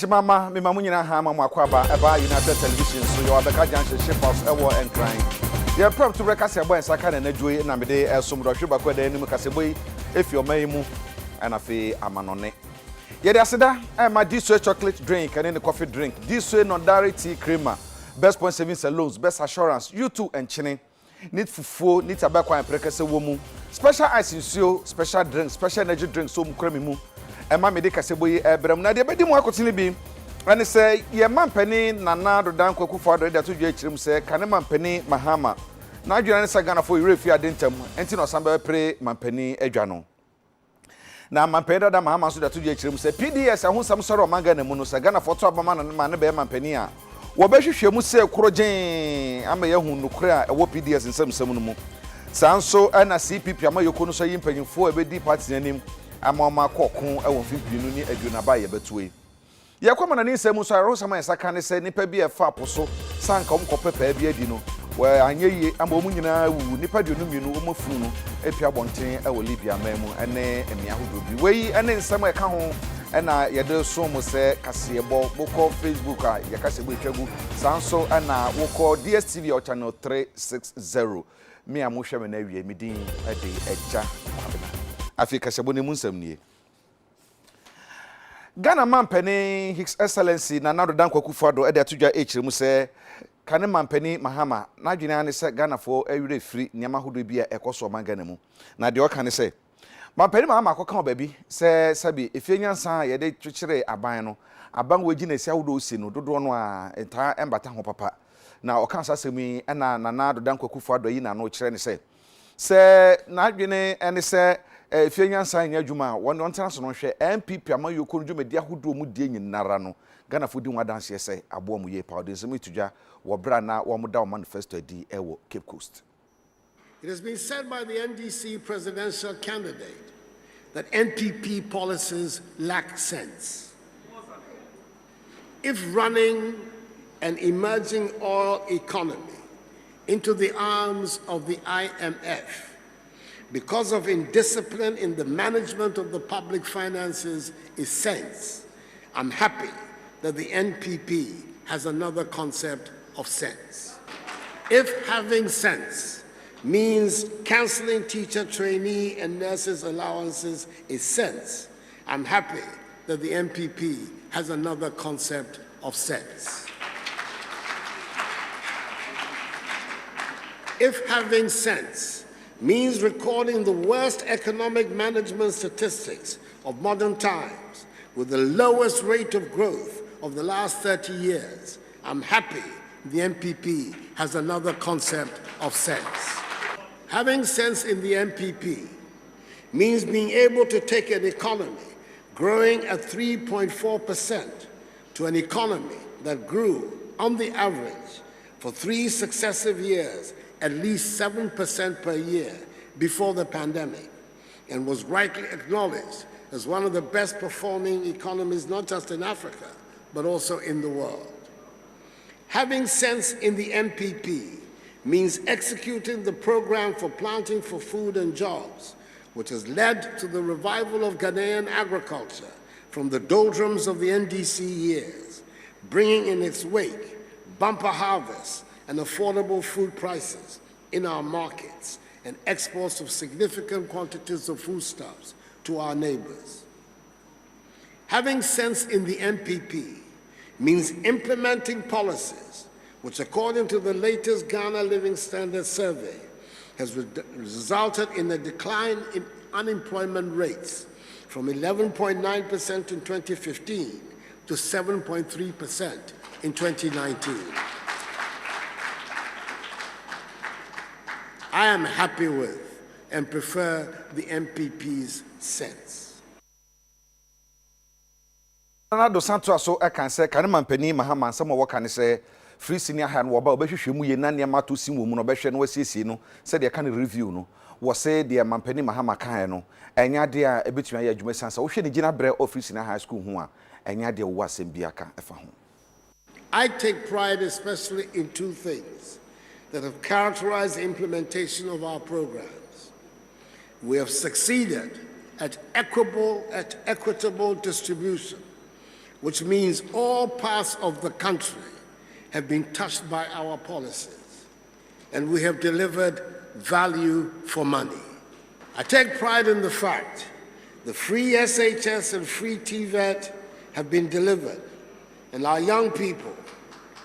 Mama, me mamunyina ha mama kwaba eba United Television so your Abeka Junction ship house ewo and crying. They prompt to rekase abo en saka na nadwoe na mede esomdo hweba kwa da nim kaseboyi efi omaimu anafe amanone. Ye de aseda ma this chocolate drink and the coffee drink. This way non-dairy tea creamer. Best point savings and loans, best assurance. You too and chine. Need fufu, need tobacco and prekase womu. Special ice in special drink, special energy drink so mkremi mu. Emma mede kaseboyi ebram na de bedi mu akotini bi ane say ye mampani nana do dan kwaku fo adore da to dwa chirim say kane mampani mahama na adwena ne sa Ghana fo refi adentam enti no san be pre mampani adwa no na mampani da mahama so da to dwa chirim say PDS ahonsam soro manga na mu no sa Ghana fo to abama na ma ne be mampani a wo be hwehwe mu say korogen ama ye hu nukura e wo PDS nsam no mu sanso ana CPP ama yokono so yimpanyimfo e be di party nanim amama kokon e won fipinu ni adwunaba ye betue ye kwama na nsem so aro sama yesaka ne se nipa bi e fa aposo sanka omkopepa bi adi no we anyeye ama omu nyina wu nipa de onuminu omafunu no epia bonten e wo Libya mamu ene emia hodobi we ene nsem e ka ho ena ye de so mo se kasebo boko Facebook a ye kasebo etwagu sanso ana woko DSTV o channel 360 me amohwe me na wie medin e de Agya Kwabena Africa Shaboni Munsamnie. Ghana Mampeni, His Excellency, Nanado Danko Kufado, Edia Tuja H. Muse, Kane Mampeni, Mahama, Najina said Ghana for every free, Yamahudu be a coso manganemu. Nadio can say, Mampeni Mahama, Coco baby, say Sabi, if you san, ye de Tuchere, Abano, Abang Wajin, Saudo Sino, Dodonwa, entire Embatan Papa. Now, Okansa Semi, and Nanado Danko Kufado, Ina no Chen say. Say, Najine, and say, if you nyansan adwuma won tena so no hwe MPP ama yokonu dwumedia hodo mu die nyinara no Ghana fodi nwa dance say abo mu ye pa odensem itudwa wo bra na wo muda manifesto di ewo Cape Coast. It has been said by the NDC presidential candidate that NPP policies lack sense. If running an emerging oil economy into the arms of the IMF because of indiscipline in the management of the public finances is sense, I'm happy that the NPP has another concept of sense. If having sense means cancelling teacher, trainee, and nurses' allowances is sense, I'm happy that the NPP has another concept of sense. If having sense means recording the worst economic management statistics of modern times with the lowest rate of growth of the last 30 years, I'm happy the NPP has another concept of sense. Having sense in the NPP means being able to take an economy growing at 3.4% to an economy that grew, on the average, for 3 successive years at least 7% per year before the pandemic, and was rightly acknowledged as one of the best performing economies, not just in Africa, but also in the world. Having sense in the NPP means executing the program for planting for food and jobs, which has led to the revival of Ghanaian agriculture from the doldrums of the NDC years, bringing in its wake bumper harvests and affordable food prices in our markets and exports of significant quantities of foodstuffs to our neighbors. Having sense in the NPP means implementing policies which, according to the latest Ghana Living Standards Survey, has resulted in a decline in unemployment rates from 11.9% in 2015 to 7.3% in 2019. I am happy with and prefer the MPP's sense. Nado Santo so I can say can mampani mahama some work can say free senior hand wo ba obehwehwe mu ye na ne ma to sim wo mu no behwe no wasiesie no said they can review no wo say the mampani mahama kan no enya de a ebetuma ya adwuma sansa wo hwe ne gina bre office na high school ho a enya de wo asem biaka efa ho. I take pride especially in two things that have characterized the implementation of our programs. We have succeeded at equitable distribution which means all parts of the country have been touched by our policies, and we have delivered value for money. I take pride in the fact the free SHS and free TVET have been delivered, and our young people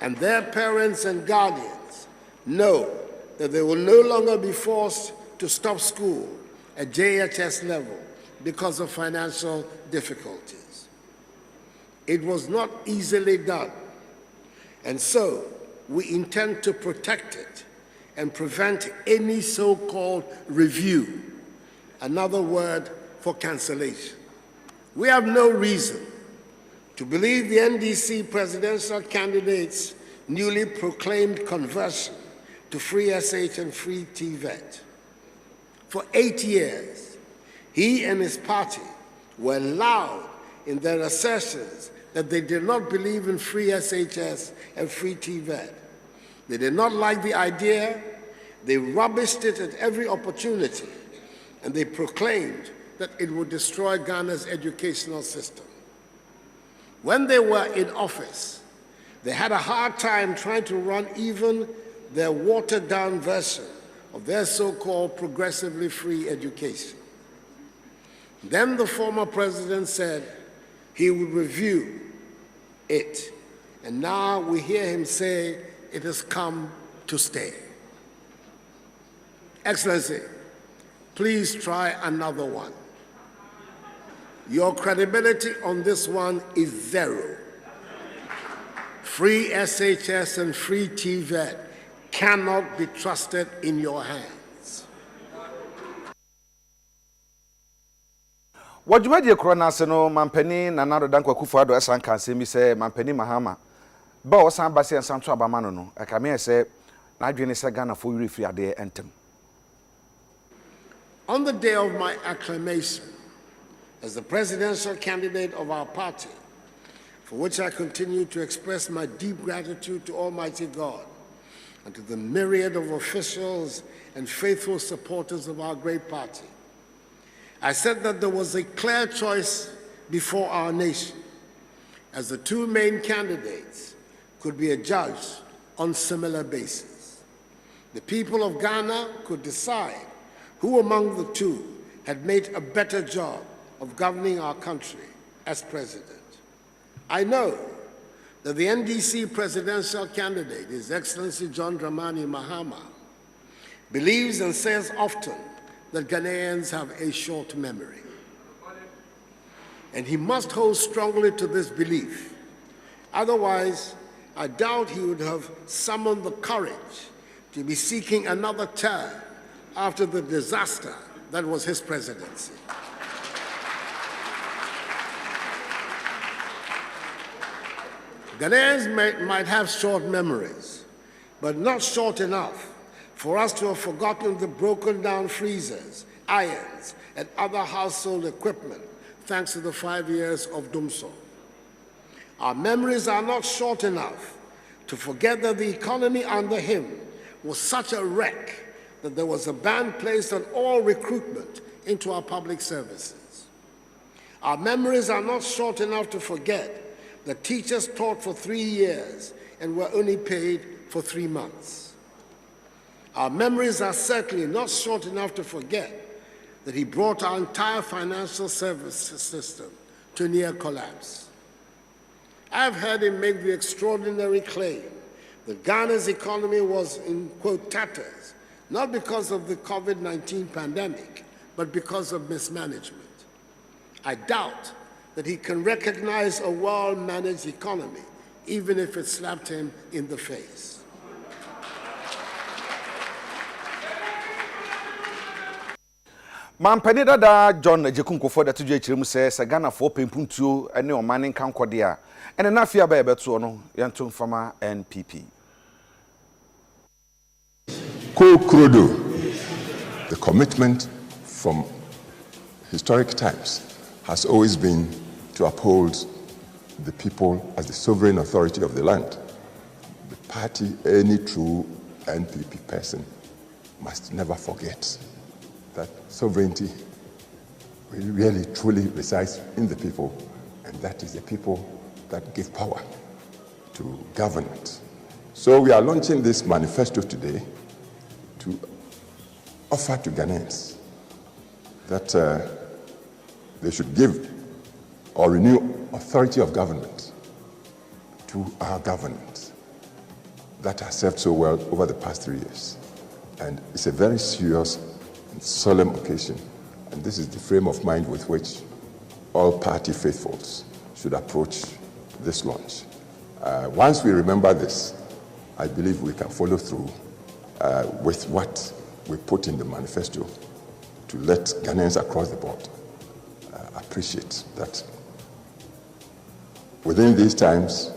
and their parents and guardians know that they will no longer be forced to stop school at JHS level because of financial difficulties. It was not easily done, and so we intend to protect it and prevent any so-called review, another word for cancellation. We have no reason to believe the NDC presidential candidate's newly proclaimed conversion to free SH and free TVET. For 8 years, he and his party were loud in their assertions that they did not believe in free SHS and free TVET. They did not like the idea, they rubbished it at every opportunity, and they proclaimed that it would destroy Ghana's educational system. When they were in office, they had a hard time trying to run even their watered-down version of their so-called progressively free education. Then the former president said he would review it, and now we hear him say it has come to stay. Excellency, please try another one. Your credibility on this one is zero. Free SHS and free TVET cannot be trusted in your hands. Wajumadi korona se no mampani na nado dankwa Kufuado esan kan se mi se mampani Mahama ba o san base ensan to abama no akame se na adwene se Ghana fo yiri free ade entem. On the day of my acclamation as the presidential candidate of our party, for which I continue to express my deep gratitude to Almighty God and to the myriad of officials and faithful supporters of our great party, I said that there was a clear choice before our nation, as the two main candidates could be adjudged on similar basis. The people of Ghana could decide who among the two had made a better job of governing our country as president. I know that the NDC presidential candidate, His Excellency John Dramani Mahama, believes and says often that Ghanaians have a short memory. And he must hold strongly to this belief. Otherwise, I doubt he would have summoned the courage to be seeking another term after the disaster that was his presidency. Ghanaians might have short memories, but not short enough for us to have forgotten the broken down freezers, irons, and other household equipment thanks to the 5 years of Dumso. Our memories are not short enough to forget that the economy under him was such a wreck that there was a ban placed on all recruitment into our public services. Our memories are not short enough to forget that teachers taught for 3 years and were only paid for 3 months. Our memories are certainly not short enough to forget that he brought our entire financial service system to near collapse. I've heard him make the extraordinary claim that Ghana's economy was in, quote, tatters, not because of the COVID-19 pandemic, but because of mismanagement. I doubt that he can recognize a well-managed economy, even if it slapped him in the face. Mampani dada John Jekunkwofo dat tuje chirem se Ghana fo pempuntuo ene omane kankode a ene na afia ba ebeto no yento mfama NPP. Co-Crodo, the commitment from historic times has always been to uphold the people as the sovereign authority of the land. The party, any true NPP person, must never forget that sovereignty really truly resides in the people, and that is the people that give power to government. So we are launching this manifesto today to offer to Ghanaians that they should give or renew authority of government to our government that has served so well over the past 3 years. And it's a very serious and solemn occasion. And this is the frame of mind with which all party faithfuls should approach this launch. Once we remember this, I believe we can follow through with what we put in the manifesto to let Ghanaians across the board appreciate that within these times,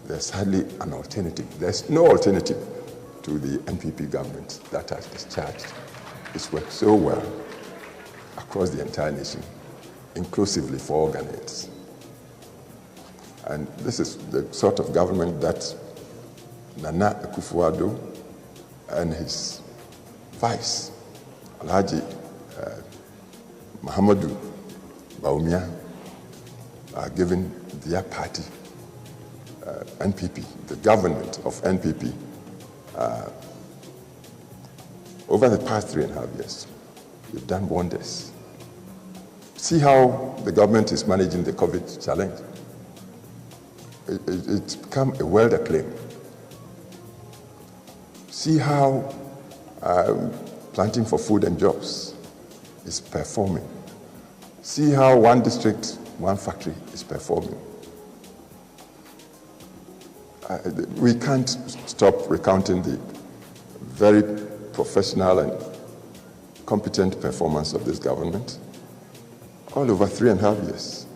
there's hardly an alternative. There's no alternative to the NPP government that has discharged its work so well across the entire nation, inclusively for all Ghanaians. And this is the sort of government that Nana Akufo-Addo and his vice, Alhaji Mahamudu Bawumia, are giving their party, NPP, the government of NPP, over the past 3.5 years. They've done wonders. See how the government is managing the COVID challenge. It's become a world acclaim. See how Planting for Food and Jobs is performing. See how one district, one factory is performing. We can't stop recounting the very professional and competent performance of this government. All over 3.5 years.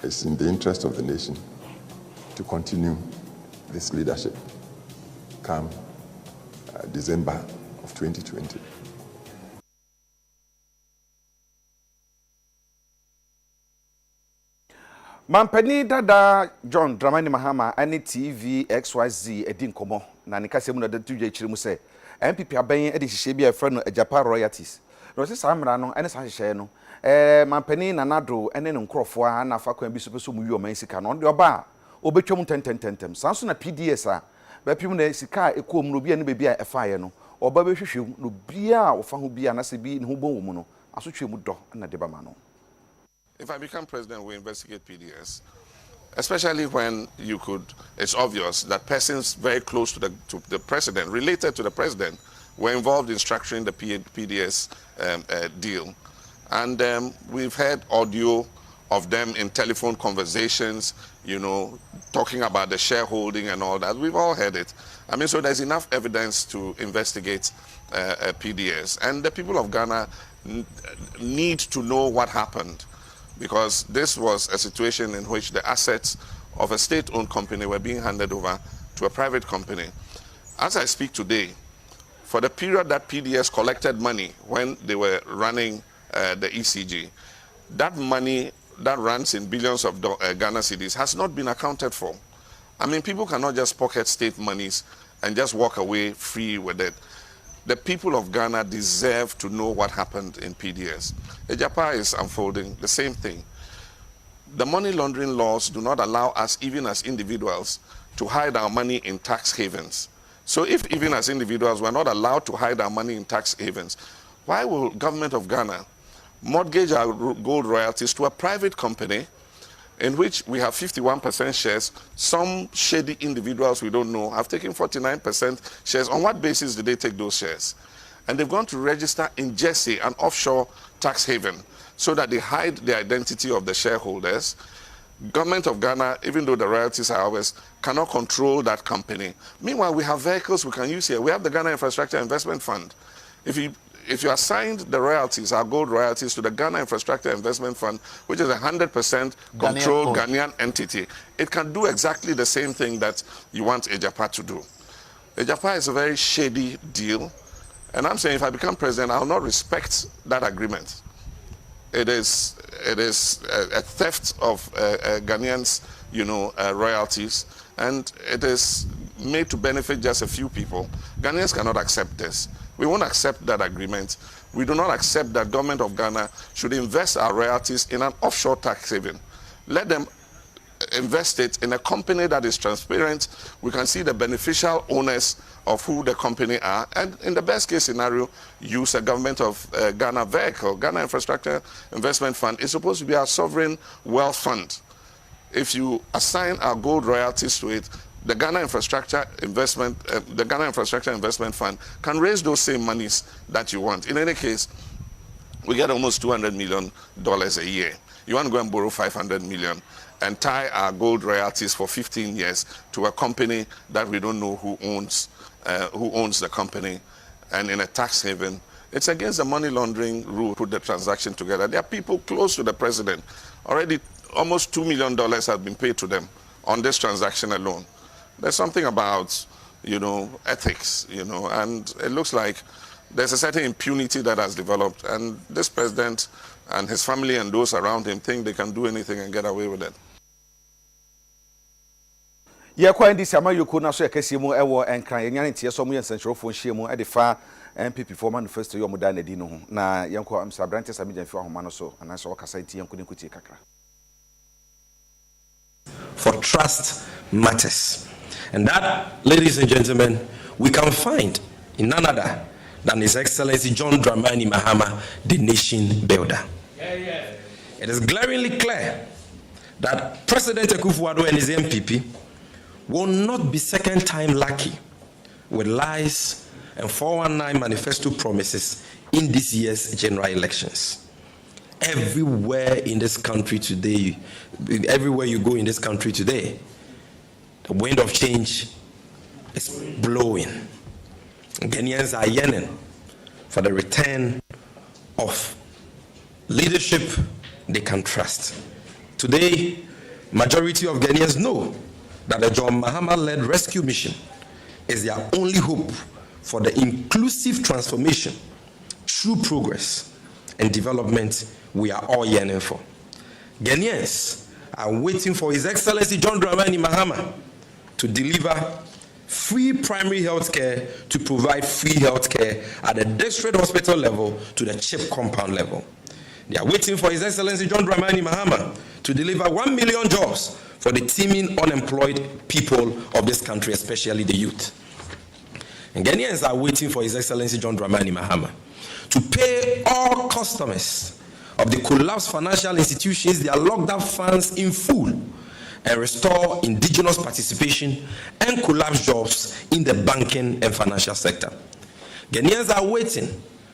It's in the interest of the nation to continue this leadership come December of 2020. Mampani dada John Dramani Mahama ani TV XYZ edi nkomo na ne kase mu na datu dwa chire mu se MPP aban edi hihye bia efra no Ajapa royalties no se samra no ene sa hihye no mampani nanado ene ne nkrofo a na afa kwan bi so peso mu wi o man sika no de oba obetwam tentem sanso na PDS a bapim na sika ekom no bia ne bebia efaye no oba behwehwem no bia ofa ho bia na se bi ne ho bon wo mu no asotwemu do na de ba ma no. If I become president, we investigate PDS, especially when it's obvious that persons very close to the president, related to the president, were involved in structuring the PDS deal. And we've heard audio of them in telephone conversations, you know, talking about the shareholding and all that. We've all heard it. I mean, so there's enough evidence to investigate PDS. And the people of Ghana need to know what happened, because this was a situation in which the assets of a state-owned company were being handed over to a private company. As I speak today, for the period that PDS collected money when they were running the ECG, that money that runs in billions of Ghana cedis has not been accounted for. I mean, people cannot just pocket state monies and just walk away free with it. The people of Ghana deserve to know what happened in PDS. Ajapa is unfolding the same thing. The money laundering laws do not allow us, even as individuals, to hide our money in tax havens. So if even as individuals we're not allowed to hide our money in tax havens, why will government of Ghana mortgage our gold royalties to a private company in which we have 51% shares? Some shady individuals we don't know have taken 49% shares. On what basis did they take those shares? And they've gone to register in Jersey, an offshore tax haven, so that they hide the identity of the shareholders. Government of Ghana, even though the royalties are ours, cannot control that company. Meanwhile, we have vehicles we can use here. We have the Ghana Infrastructure Investment Fund. If you assigned the royalties, our gold royalties, to the Ghana Infrastructure Investment Fund, which is a 100% controlled Ghanaian entity, it can do exactly the same thing that you want Ajapa to do. Ajapa is a very shady deal, and I'm saying if I become president, I will not respect that agreement. It is a theft of Ghanaians, you know, royalties, and it is made to benefit just a few people. Ghanaians cannot accept this. We won't accept that agreement. We do not accept that government of Ghana should invest our royalties in an offshore tax haven. Let them invest it in a company that is transparent. We can see the beneficial owners of who the company are, and in the best case scenario, use a government of Ghana vehicle. Ghana Infrastructure Investment Fund is supposed to be our sovereign wealth fund. If you assign our gold royalties to it, the Ghana Infrastructure Investment Fund can raise those same monies that you want. In any case, we get almost $200 million a year. You want to go and borrow 500 million and tie our gold royalties for 15 years to a company that we don't know who owns the company, and in a tax haven. It's against the money laundering rule. Put the transaction together. There are people close to the president. Already almost $2 million have been paid to them on this transaction alone. There's something about, ethics, and it looks like there's a certain impunity that has developed, and this president and his family and those around him think they can do anything and get away with it. Yeah, quite this summer you could not say Cassimo Ewa and crying and tears some years and show for Shimo at the far MPP for manifesto your Modana Dino. Na Yanko am Sabrantes Amidian for Manoso, and I saw Cassati and couldn't kakra. For trust matters. And that, ladies and gentlemen, we can find in none other than His Excellency John Dramani Mahama, the nation builder. It is glaringly clear that President Akufo-Addo and his MPP will not be second time lucky with lies and 419 manifesto promises in this year's general elections. Everywhere in this country today, everywhere you go in this country today, the wind of change is blowing. Ghanaians are yearning for the return of leadership they can trust. Today, majority of Ghanaians know that the John Mahama-led rescue mission is their only hope for the inclusive transformation, true progress, and development we are all yearning for. Ghanaians are waiting for His Excellency John Dramani Mahama to deliver free primary health care, to provide free health care at the district hospital level to the CHIP compound level. They are waiting for His Excellency John Dramani Mahama to deliver 1 million jobs for the teeming unemployed people of this country, especially the youth. And Ghanaians are waiting for His Excellency John Dramani Mahama to pay all customers of the collapsed financial institutions their locked up funds in full and restore indigenous participation and collapse jobs in the banking and financial sector. Ghanaians are waiting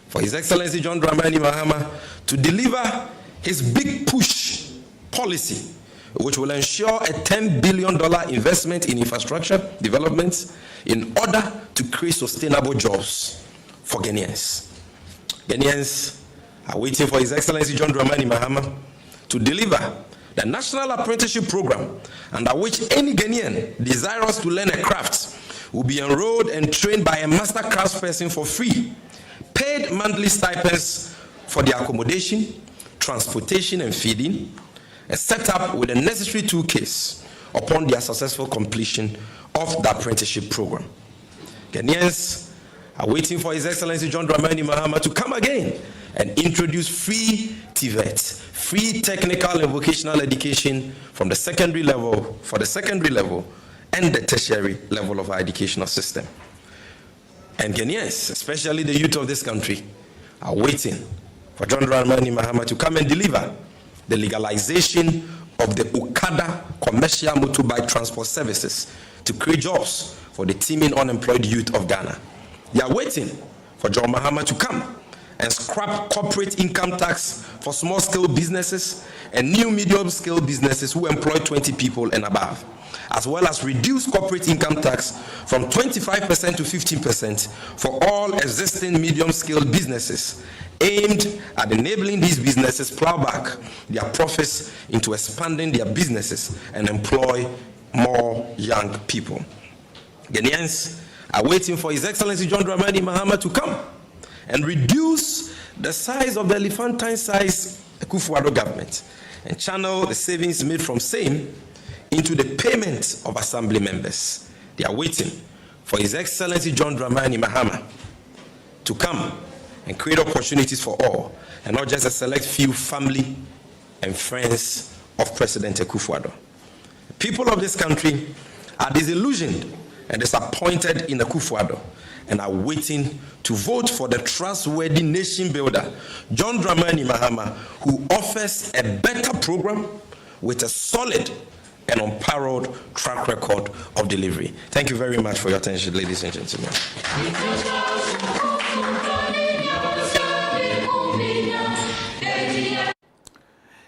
for His Excellency John Dramani Mahama to deliver his big push policy, which will ensure a $10 billion investment in infrastructure development in order to create sustainable jobs for Ghanaians. Ghanaians are waiting for His Excellency John Dramani Mahama to deliver the National Apprenticeship Program, under which any Ghanaian desirous to learn a craft will be enrolled and trained by a master craftsperson for free, paid monthly stipends for their accommodation, transportation, and feeding, and set up with the necessary toolkits upon their successful completion of the apprenticeship program. Ghanaians are waiting for His Excellency John Dramani Mahama to come again and introduce free TVET, free technical and vocational education from the secondary level, for the secondary level and the tertiary level of our educational system. And Ghanaians, especially the youth of this country, are waiting for John Dramani Mahama to come and deliver the legalization of the Okada commercial motorbike transport services to create jobs for the teeming unemployed youth of Ghana. They are waiting for John Mahama to come and scrap corporate income tax for small-scale businesses and new medium-scale businesses who employ 20 people and above, as well as reduce corporate income tax from 25% to 15% for all existing medium-scale businesses, aimed at enabling these businesses plow back their profits into expanding their businesses and employ more young people. Ghanaians are waiting for His Excellency John Dramani Mahama to come and reduce the size of the elephantine-sized Akufo-Addo government and channel the savings made from same into the payment of assembly members. They are waiting for His Excellency John Dramani Mahama to come and create opportunities for all, and not just a select few family and friends of President Akufo-Addo. People of this country are disillusioned and disappointed in Akufo-Addo and are waiting to vote for the trustworthy nation builder, John Dramani Mahama, who offers a better program with a solid and unparalleled track record of delivery. Thank you very much for your attention, ladies and gentlemen.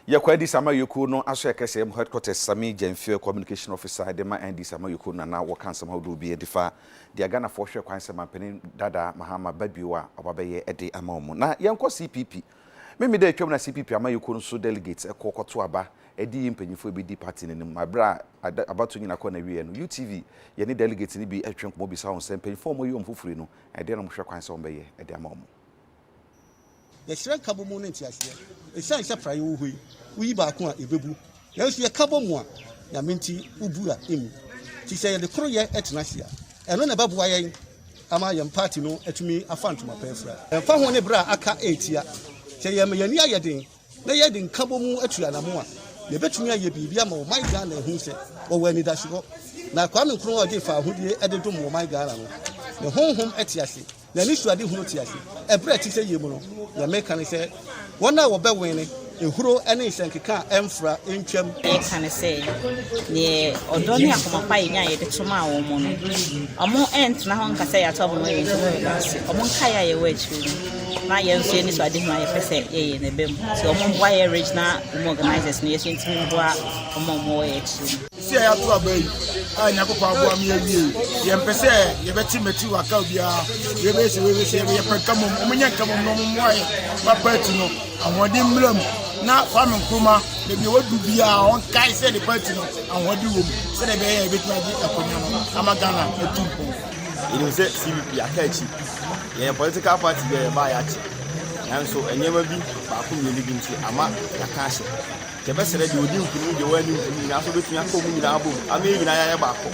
Yakwadi Sama Yuku no aso ekese headquarters SAMMY GYAMFI communication officer de ma ND Sama Yuku na na work ansem how do be edifa de Agya na for hwe kwan sema penin dada Mahama Babiwa obabeye ede amaomo na yenko CPP Midday twam na CPP ama Yuku no so delegates ekokoto aba edi mpanyifo ebedi party nenim abra abato nyina ko na wie no UTV ye ne delegates ni bi etwen ko bi sa on sem mpanyifo mo yom fufuri no ede no mo hwe kwan se ombeye ede amaomo the shrek kabo mo nti ase e shan sha praye wo hoi uyi ba ko a ebebu yanso ye kabo mo a ya menti ubura emu ti se ye de kro ye etena sia eno na baboa ye ama ye party no etumi afantuma pefra fa ho ne bra aka etia se ye me yani ayeden na ye de kabo mu atua na mo a ye betumi aye bibia ma o my Ghana hu se o wani da shigo na kwa me kro o de fa ahodie ededom o my Ghana no ne honhom etiase na ni suade hunu tiase ebre ti se ye mu no ya meka ne se wona wo be wene ehuro ene nsenkeka emfra entwam e kan se ne odoni akomapa nya ye de tuma wo mu no omo entna ho nka se ya to bo ye omo nka ya ye wachi na ye nso ni suade hunu ye pese ye ne bem so omo boa ye regional organizers ne ye so ntimi boa omo mo ye chi si ya to abai anya ko pa boa mi awie ye mpese ye beti meti waka bia ye be se ye peka mo nya kamo no mo aye ma party no awodi mram na kwame nkruma de bi wodu bia on kai se the party no awodi wo se de be ye beti agi akonya no amagana etumpo ini se CPP akachi ye political party be ba ya chi yanso enyema bi ba ko mi bi nti ama ya ka hye ke be sere de odi nkunu de wani nkunu na so betun akọ mu nyina abo ama nyina ya ba ko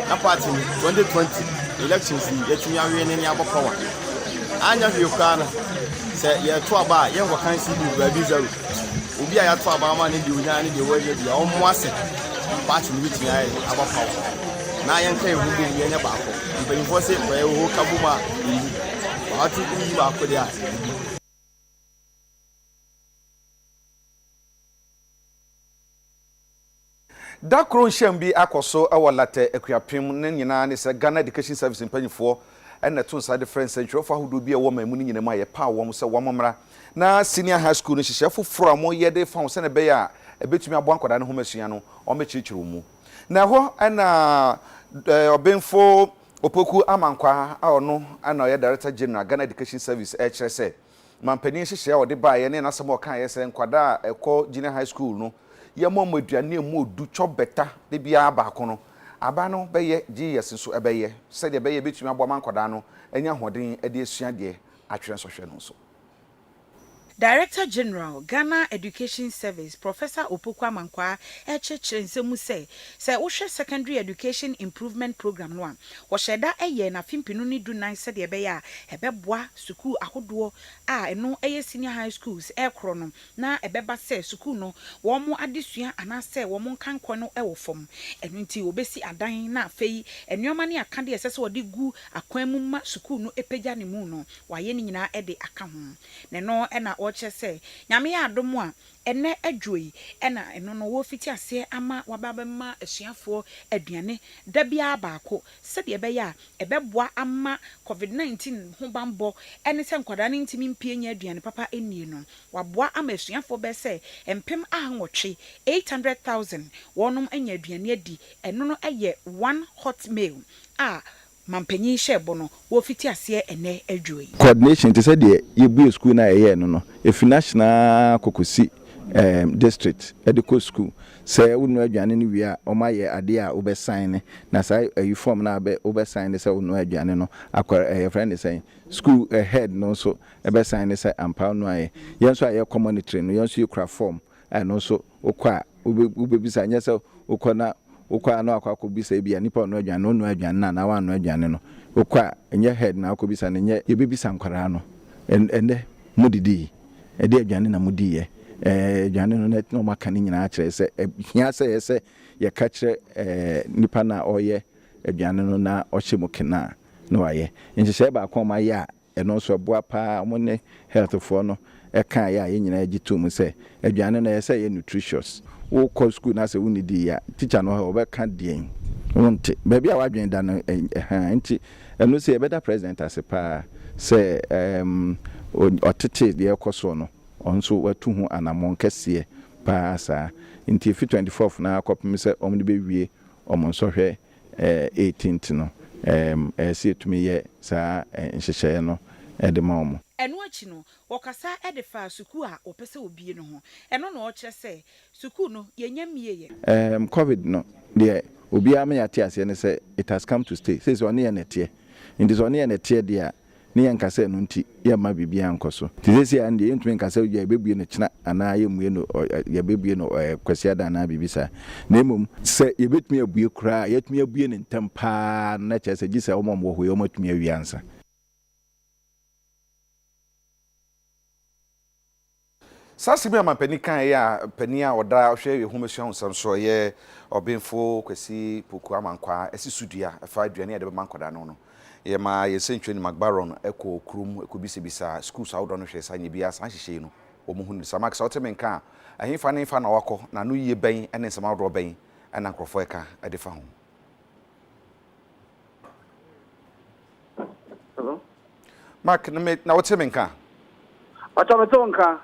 na party 2020 elections yetun awe ne ne abokwa anya hwekana se ye to aba ye ngwa kan CPP ba bi zero obi a ya to aba ma ne de onya ne de wani bia o mo ase party ni betun aye abokwa na ye nkai hu bi ye ne ba ko ibani fo se ko ye ho kabuma ba tu yi ba ko dia Dakron Shambi akoso awalate akuapem ne nyina ne se Ghana Education Service mpanyifo ena to nsade friend central fa hudo bi e wo mamu nyina ma ye pa wo se wo momra na senior high school no hyehyefo foro mo ye de fa wo se ne be ya ebetumi abo ankoda ne ho masua no o mechirichiru mu na ho ena obenfo opoku amankwa a ono ana ye director general Ghana Education Service kire se mampani hyehye a ode ba ye ne nasem o kan ye se nkwada ekọ junior high school no ye mo aduane mu odu chobeta de bia ba ko no aba no be ye GS so ebe ye se de be ye betumi abo mankoda no enya hoden e de asua de atwere so hwe no so Director General Ghana Education Service Professor Opoku Amankwa echeche nsemu se wohwe secondary education improvement program no a wo sheda eye na fimpinu ni du nan se de be ya ebeboa school ahodo a eno eye senior high schools ekro no na ebeba se school no wo mo adesua anase wo mo nkanko no ewo fom eno nti obesi adan na afei enuoma ne akade esese wo de gu akwan mu ma school no epegya ne mu no waye ni nyina ede aka ho ne no ena oche se nyame ya adomo a ene adwoi ena eno no wo fiti ase ama wababema asuafo aduane da bia baako se de be ya ebeboa ama covid-19 ho bambo ene se nkwada ne ntimi mpie nya aduane papa enie no waboa ama asuafo be se empem ahwotwe 800,000 wonum anya aduane adi eno no eye one hot meal mampanyin shebo no wo fiti ase ene adwoi coordination to say the yebu school na eye no no if national kokosi district educo school say unu aduane ni wi a omaye ade a obe sign na say uniform na be obe sign say unu aduane no akwa friend say school head no so ebe sign say ampa no aye yenso aye community no yenso yekra form no so okwa ubebisa nya say okona ukwa no akwa bisa bia nipa no aduane no aduane na wa no aduane no ukwa enye head na akwa bisa ne nye yebebisa nkwara no ende mudidi ede aduane na mudiye aduane no net no maka ni nyina akire se hia se ye kyerɛ nipa na ɔyɛ aduane no na ɔhye mu kena no ayɛ nhyehyɛ ba akɔma yɛ a ɛno so boa pa mo ne health for no ɛka yɛ a yɛnyina agye to mu sɛ aduane no yɛ sɛ yɛ nutritious wo kɔ school na sɛ wo ne di ya teacher no ho ɔbɛka deɛn wonte baabi a wadwen da no nti ɛno sɛ yɛbɛda president ase pa sɛ ɔtete deɛ ɛkɔ so no ɔnso watu ho anamɔn kɛseɛ pa saa nti fi 24th na akɔpem sɛ ɔmo de bɛwie ɔmo nsɔhwɛ 18th no ɛsɛ tumi yɛ saa nhyehyɛ no ɛde ma ɔmo ɛno akyi no wɔkasa ɛde fa suku a wɔpɛ sɛ obie no ho ɛno na ɔkyerɛ sɛ suku no yɛnya mie yɛ covid no deɛ obiara me yate aseɛ ne sɛ it has come to stay sɛ ɔne yɛ neteɛ nti sɛ ɔne yɛ neteɛ deɛ a ne yɛ nkasa no nti yɛma biribiara nkɔ so nti sɛ a deɛ yɛntumi nkasa yɛ bɛbue no kyena anaa yɛmmue no yɛbɛbue no kwasiada anaa biribi saa na mmom sɛ yɛbɛtumi abue koraa yɛtumi abue no ntam paa na kyerɛ sɛ gye sɛ ɔma wɔ hɔ yɛ ɔmatumi awie ansa Sasi me amampani kan ya pani a oda hwe ehumesua honsam so ye obenfo kwasi poku amankwa esi sudua afa aduane ya de mankwada no no ye ma ye sentweni BYRON eko krum eko bisibisa schools awdo no hwe sanye bia san hyehye no omuhunu samak sa otemen kan ahemfa ne fa na wakọ na no yie ben ene nsam awdo ben ena nkrofo eka ade fa ho Hello Mark na otemen kan Otemen kan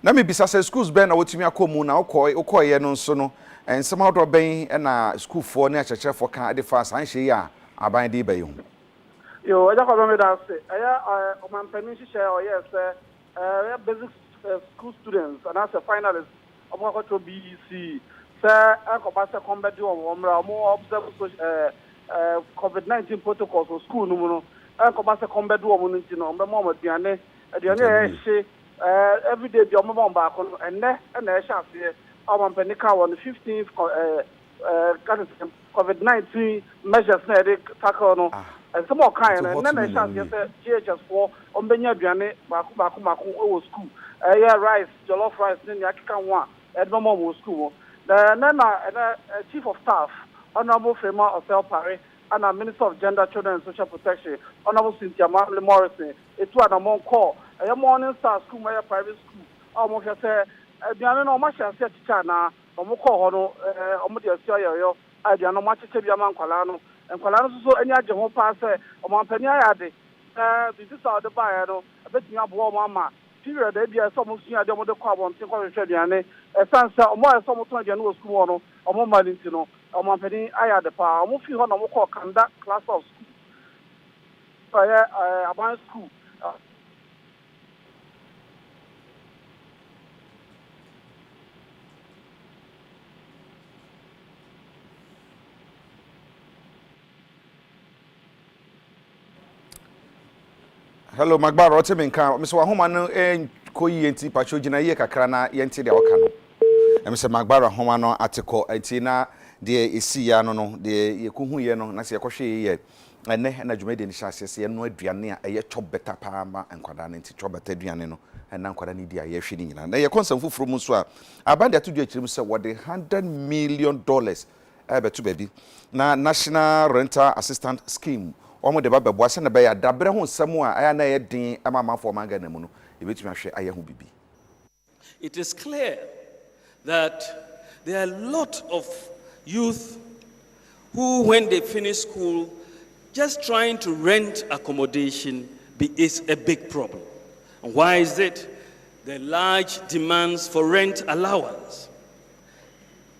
na me bisa say schools ben na wotumi akomu na okoye no nso no ensem awdo ben na school fo na akyerɛkyerɛfo kan ade fa san hye ya aban de bayi ho yo aja kwa me da say aya omampani hye o yes basic school students and as a finalist omokoto BEC say akobasa combat o mra mo observe COVID-19 protocols for school no mo akobasa combat o mo nti no mo aduane hye every day the omba back on and na ehye omampani ka on the 15th COVID-19 measures na they tackle no and some more kind and na ehye say GHS for ombenya aduane baako o school rice jollof rice ni akika ho a edmo mo school na chief of staff honorable Fema Osel Pare and Minister of Gender, Children and Social Protection, Honorable Cynthia Morrison, etu anamon call a morning star school, my private school. Almost say, Diana no much as teacher na, Omoko Hono, Omodia Sioyo, Adiano Machi Biaman Colano, and Colano so any Jamo pass, Omampania Ade, this is how the buyer, a bit me up warm mama. Period, they be a somewhat near the mother carbon, think of Shadiane, a sansa, or more some 20 years school, or more Malintino, or Mampani, I had the power, Mufi Hono Moko conduct class of school. About school. Hello BYRON otemen kan me so ahoma no koyi enti pacho gina ye kakra na ye enti de oka no me se BYRON ahoma no ateko enti na de esi ya no no de ye kuhu ye no na se ye kohwe ye ene na dwuma de ni hyase se ye no aduane a ye chop better pa ma enkwada na enti chop better aduane no na enkwada ni di a ye hwe ni nyina na ye konsam fufuro mu so a abande atodu achirim se wode $100 million beto baby na National Rental Assistance Scheme omo de baba boase na be ya dabre ho nsam a aya na ye din amamafo manga na mu no ebetumi ahwe aya ho bibi. It is clear that there are a lot of youth who, when they finish school, just trying to rent accommodation is a big problem. And why is it? The large demands for rent allowance,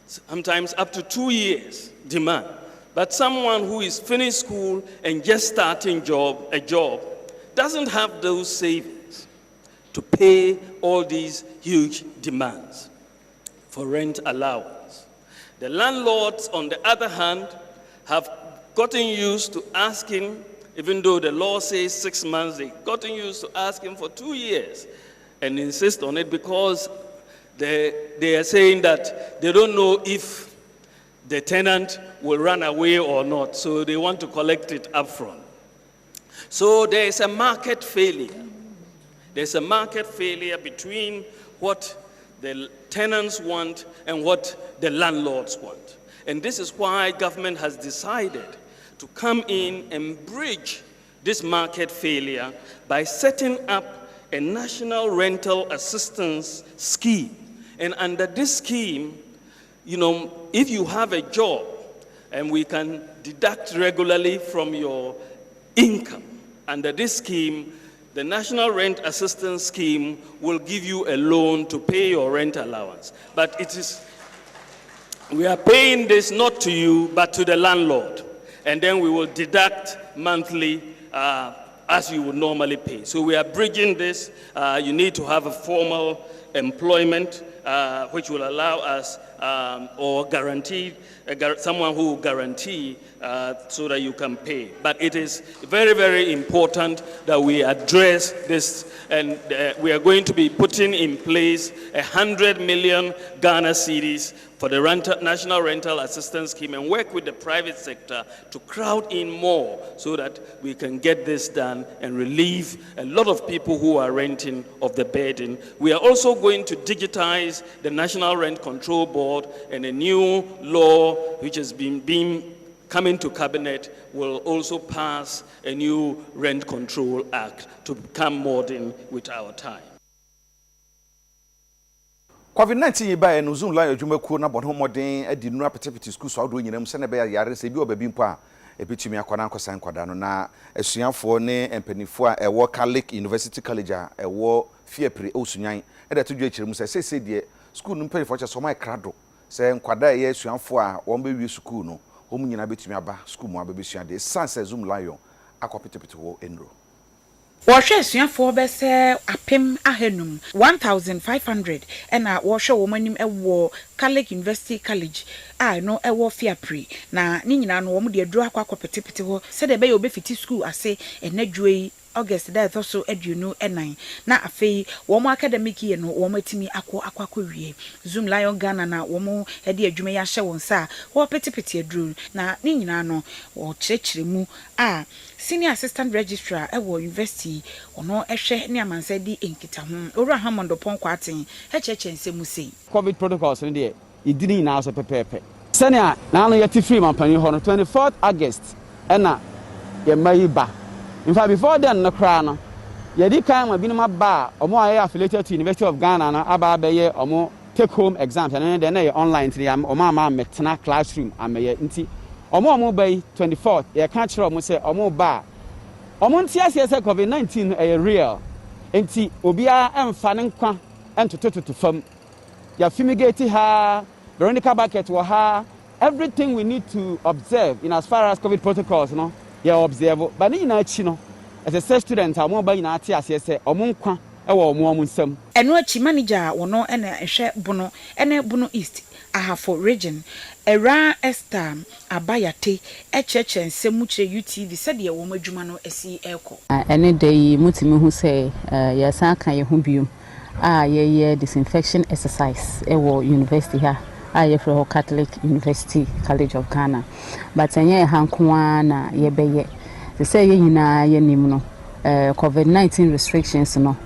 sometimes up to 2 years demand. But someone who is finished school and just starting a job doesn't have those savings to pay all these huge demands for rent allowance. The landlords, on the other hand, have gotten used to asking, even though the law says 6 months, they've gotten used to asking for 2 years and insist on it because they are saying that they don't know if the tenant will run away or not, so they want to collect it up front. So there is a market failure. There's a market failure between what the tenants want and what the landlords want. And this is why government has decided to come in and bridge this market failure by setting up a national rental assistance scheme. And under this scheme, if you have a job and we can deduct regularly from your income, under this scheme, the National Rent Assistance Scheme will give you a loan to pay your rent allowance. But we are paying this not to you, but to the landlord. And then we will deduct monthly as you would normally pay. So we are bridging this. You need to have a formal employment, which will allow us or guarantee someone who will guarantee so that you can pay. But it is very, very important that we address this, and we are going to be putting in place 100 million Ghana cedis for the National Rental Assistance Scheme and work with the private sector to crowd in more so that we can get this done and relieve a lot of people who are renting of the burden. We are also going to digitize the National Rent Control Board, and a new law which has been coming to cabinet will also pass a new Rent Control Act to become modern with our time. COVID-19 by no Zoom live adwumakuo na bɔne homɔden adi nura petepete school so awodo nyinam sɛ na bɛyɛ yare sɛ bi obabi mpo a ebetumi akwana nkosan kwada no na asuafo ne empanifo a ɛwɔ Catholic University College a ɛwɔ Fiepre osunyan ɛda to dwa kyerɛ mu sɛ sɛ deɛ school no mpanifo kyɛ so mai krado sɛ nkwada ɛyɛ asuafo a wɔn bɛwie school no wɔn nyina betumi aba school mu abɛbɛsua de sanse Zoom live akɔpetepete wɔ enro. Washe asuafo bɛsɛ apem ahenum 1500 ɛna wɔhwɛ wɔn anim ɛwɔ Catholic University College no ɛwɔ Fiapre na ne nyina no wɔn de aduru akɔpetepete hɔ sɛ de bɛyɛ obɛfiti school ase ɛnadwo yi August that also aduonu enan na afei wɔn academic year no wɔn atimi akɔ Zoom Lion Ghana na wɔn de adwuma ya hyɛ wɔn sa wɔ petepete aduru na ne nyina no wɔ kyerɛkyerɛ mu Senior Assistant Registrar ewo University ono ehwe ne amansa di enkita ho Owura Hamondo Ponkwaten echeche nsemu sei COVID protocols no de idini na so pepepe senior na no yeti free mampani ho no 24th August na ye mayi ba in fact before then no kra no ye di kan ma binuma ba omo aye affiliated to University of Ghana na aba ye omo take home exams and then na online tiri omo ama metena classroom amaye nti omo by 24th ye kan kire omo say omo ba omo ntia se COVID-19 real enti obia emfa ne nkwa entototo fam ya fumigate ha Veronica bucket wo ha everything we need to observe in as far as COVID protocols no ya observe but ni na chi no as a student omo ba ina ati ase se omo nkwa ewo omo nsam eno achi manager wono ena ehwe bono ene bono east ahafo region era Esther Abayate echeche nsemu kire UTV said ye wo madwuma no asi eko ene dey mutimi hu say ya san kan ye hu biom ye disinfection exercise ewo university ha ye for Catholic University College of Ghana but enye hankoa na ye beye they say ye nyina ye nim no COVID-19 restrictions no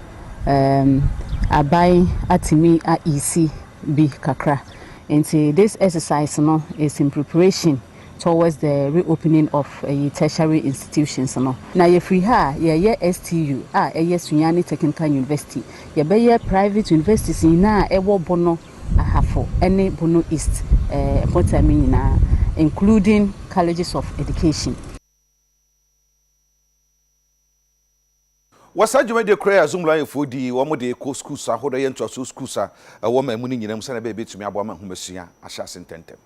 abai atimi EC bi kakra. And this exercise no, is in preparation towards the reopening of tertiary institutions. No. Now, if we have STU, Sunyani Technical University, you private universities in Ewo Bono Ahafo, any Bono East, what I mean, including colleges of education. Wasa juma de kra Zoom Lion fodi wo mo de ko school sa hodo ye nto so school sa wo ma mu ni nyinam sa na be betumi abo ma humesua ahya sententem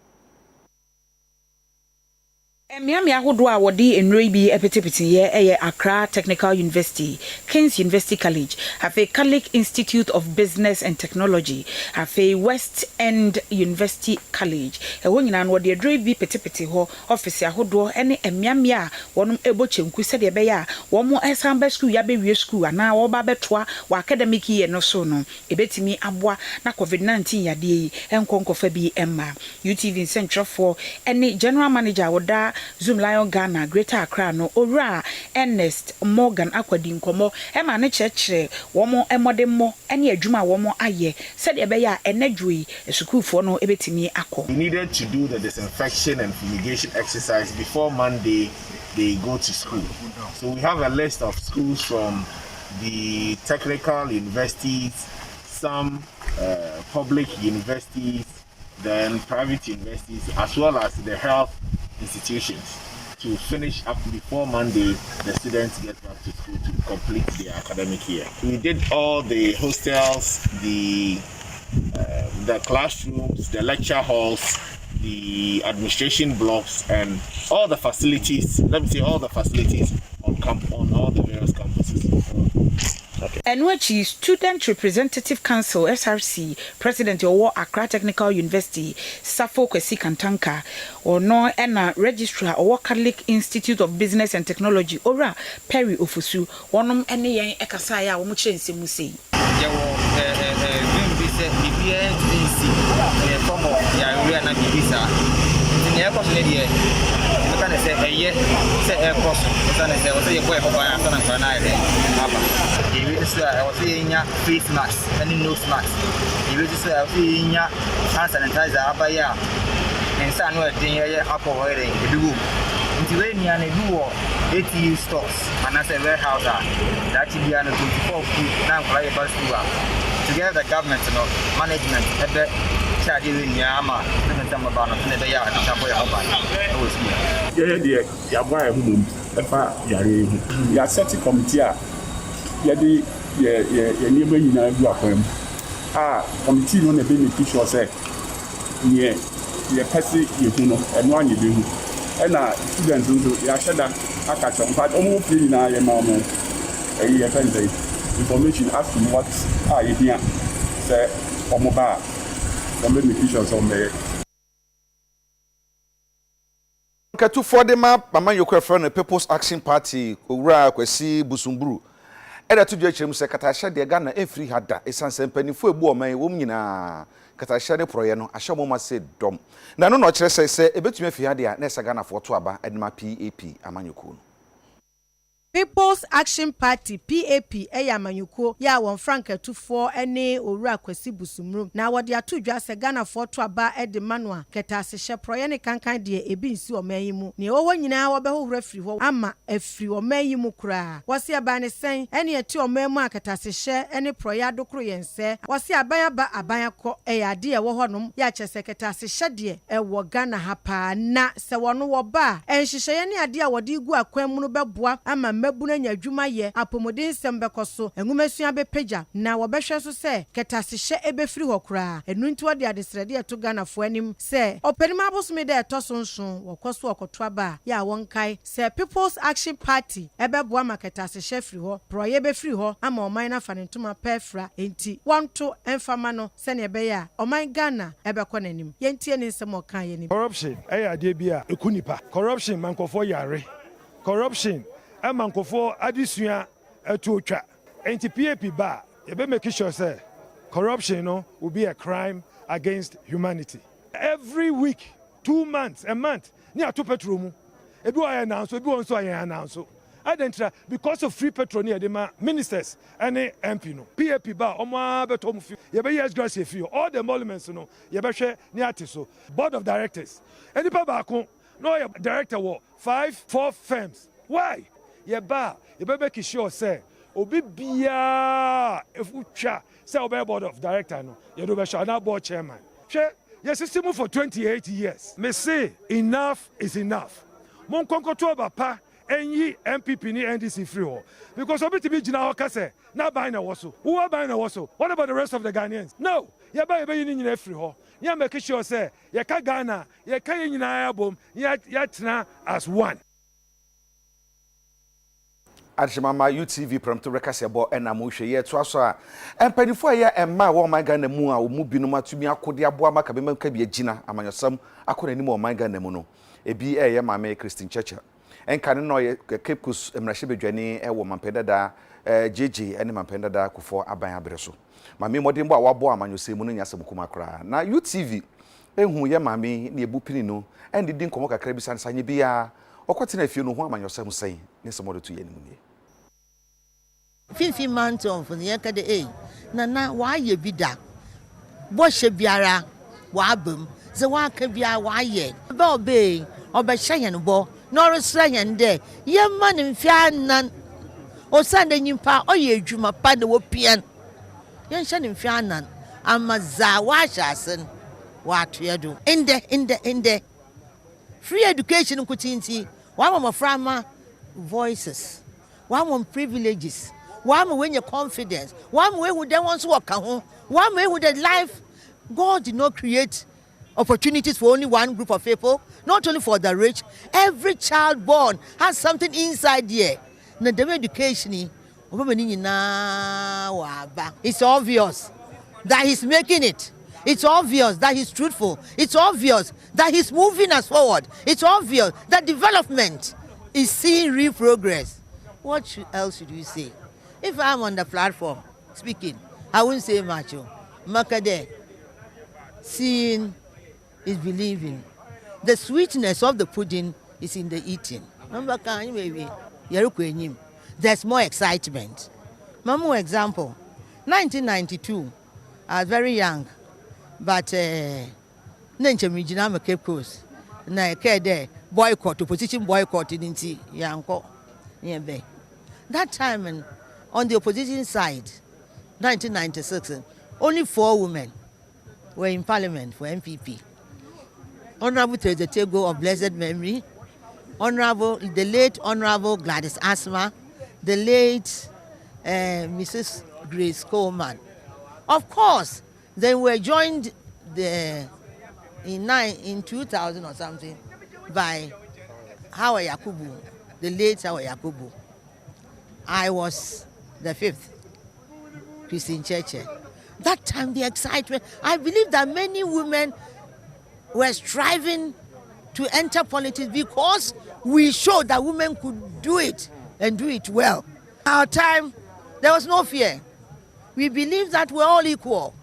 Miami ahodo a wodi enroi bi epetepete ye eye Accra Technical University, King's University College, Hafe Catholic Institute of Business and Technology, Hafe West End University College. Ewo nyina no wodi enroi bi petepete ho office ahodo ene Miami a wonum ebochemku se de be ya wo mo esamba school ya be wie school ana wo ba betoa wa academic year no so no ebetimi aboa na COVID-19 yade enkonkofa bi emma UTV Central for ene general manager woda Zoom Lion Ghana Greater Accra no owura Ernest Morgan akwadi nkomo e ma ne chechire womo emodemo ene adwuma womo aye said ebeya enadwui esukufo no ebetimi akọ. We needed to do the disinfection and fumigation exercise before Monday they go to school. So we have a list of schools from the technical universities, some public universities, then private universities, as well as the health institutions, to finish up before Monday the students get back to school to complete their academic year. We did all the hostels, the classrooms, the lecture halls, the administration blocks, and all the facilities. Let me say all the facilities on all the various campuses. Okay. And which is Student Representative Council SRC President of Accra Technical University Safo Kwesi Kantanka or no ena Registrar or Catholic Institute of Business and Technology ora Perry Ofusu one ene yen ekasaya wo mo chense mu sei. Face mask and nose mask. You will just hand sanitizer abaya and sun wedding alcohol in the room. Until any and a 80 stocks and as a warehouse that should be on a 24 foot now for a bus together the government management at the charge in Yama and some about the yard and some way of dear Yabba home, a ya set a committee. Yadi ye neighbor you know you are committee no na be me picture say ye pese ye know and one you do and students do ya sheda aka chon but omo free na ye ma mo ye fancy information as to what you hear say omo ba omo me pictures on me Katu for the map mama yokwa friend the People's Action Party owura Kwesi Busumburu Eda to judge se katasha de Ghana efri hada esanse mpanifo ebu oman wom nyina katasha de proye no ahye mo ma se dom na no no kire se ebetumi afi hade a na esa Ghana fo to aba edema PAP amanyoko no People's Action Party PAP amanyuko ya won frank atufo ene owura Kwesi Busumru na wode atodwa se Ghana fo to aba edema ketase hye proye ne kankan de ebi nsi omayimu ne owo nyina wo be howra firi ho ama afiri omayimu kura wose aba ne sen ene ati omayimu aketase hye ene proye adokro yense wose aban aba aban akọ ade e wo honom ya chese ketase hye de e wo Ghana hapa na se wono wo ba enhyehyeye ne ade a wode igu akwan mu no beboa ama mabuna nya adwuma ye apomodin sembekoso enwumasua bepeja na wobehwe so se ketase hye ebefiri hokura enu nti wode adesrede eto Ghana fo anim se openima abosome de etosonson wokoso okoto aba ya wonkai se People's Action Party ebeboa maketase hye firi ho proye befiri ho ama oman na fanentuma pefra enti wonto enfama no se ne beya oman Ghana ebekọ nanim yentie ne nsem okan ye ni corruption ade bia ekunipa corruption mankofo yare corruption amankofo adisua etuotwa enti PAP ba e be make sure say corruption will be a crime against humanity. Every week, 2 months, a month, ni atu petrol mu ebi wa announce ebi won so ayen announce adentra because of free petrol ni edema ministers and MP no PAP ba omo abeto mu fi ye be yes grace fi all the emoluments no ye be hwe ni ate so board of directors enipa ba ko no ye director wo 4 firms why ye ba ye be make sure say obi bia efutwa say obi board of director no ye do be sure na board chairman hwe yes system for 28 years me say enough is enough mon konkoto ba enyi MPP ni NDC free ho because obi to be gina ho kase na ban na woso who ban na woso what about the rest of the Ghanaians no ye ba ye ni nyina free ho ye make sure say ye ka Ghana ye ka ye nyina abom ye tena as one. Adjumama UTV prompto rekasebo enamo hwe ye to aso a empanifo ya emma wo man Ghana mu a omu binu matumi akode aboa maka be manka bi agina amanyosam akona ni mo man Ghana mu no ebi ye mama Christine Churchill enka ne no ye Cape Coast emrahye bedwane e wo mampedada JJ ene mampedada kufo aban abere so mama modin bo a wabo amanyosem mu no nyasem kuma kra na UTV ehu ye maame na ebu pini no and di nkomo kakra bi san sanye bia okwete na fie no ho amanyosem sen ne semodo to ye nimu nie 15 months of the yakade na wa ye bi da bo hye biara wa abam ze wa ka bia wa ye ba obe hye no bo no resra yen de ye ma ne mfia nan o sande nyimpa o ye adwuma pa de wo pian yen hye ne mfia nan amaza wa hyasen wa toedo inde free education kutinti wa mama frama voices wa mama privileges wa mama when your confidence wa mama who dem wants work ho wa mama who the life God did not create opportunities for only one group of people, not only for the rich. Every child born has something inside here. Na dem education it's obvious that he's making it. It's obvious that he's truthful. It's obvious that he's moving us forward. It's obvious that development is seeing real progress. What else should we say? If I'm on the platform speaking, I wouldn't say much. Makade, seeing is believing. The sweetness of the pudding is in the eating. There's more excitement. Mamu example, 1992, I was very young, but Nenchemijinama Cape Coast, na kede boycott, opposition boycott in Yanko. That time on the opposition side, 1996, only 4 women were in parliament for MPP. Honorable Teresa Tego of blessed memory, the late Honorable Gladys Asma, the late Mrs. Grace Coleman. Of course, they were joined in 2000 or something by Hawa Yakubu, the late Hawa Yakubu. I was the 5th, Christine Cheche. That time, the excitement, I believe that many women were striving to enter politics because we showed that women could do it and do it well. Our time, there was no fear. We believed that we're all equal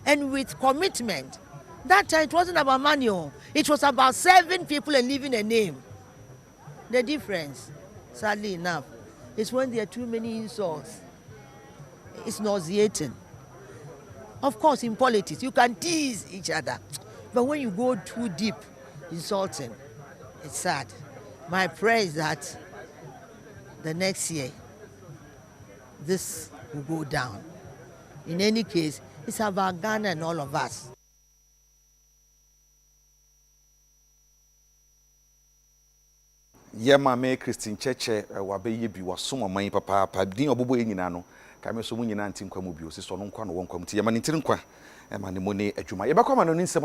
and with commitment. That time, it wasn't about money. It was about serving people and leaving a name. The difference, sadly enough, is when there are too many insults. It's nauseating. Of course, in politics, you can tease each other. But when you go too deep, insulting, it's sad. My prayer is that the next year, this will go down. In any case, it's about Ghana and all of us. Yema me Christine Cheche wabe yebi wasoma man papa din obobo nyina no kame so mu nyina ntim kwa mu bi o si so no nkwa no won kwa mu ti yema ntirin kwa ema ne mo ne adwuma yebakwa ma no nsem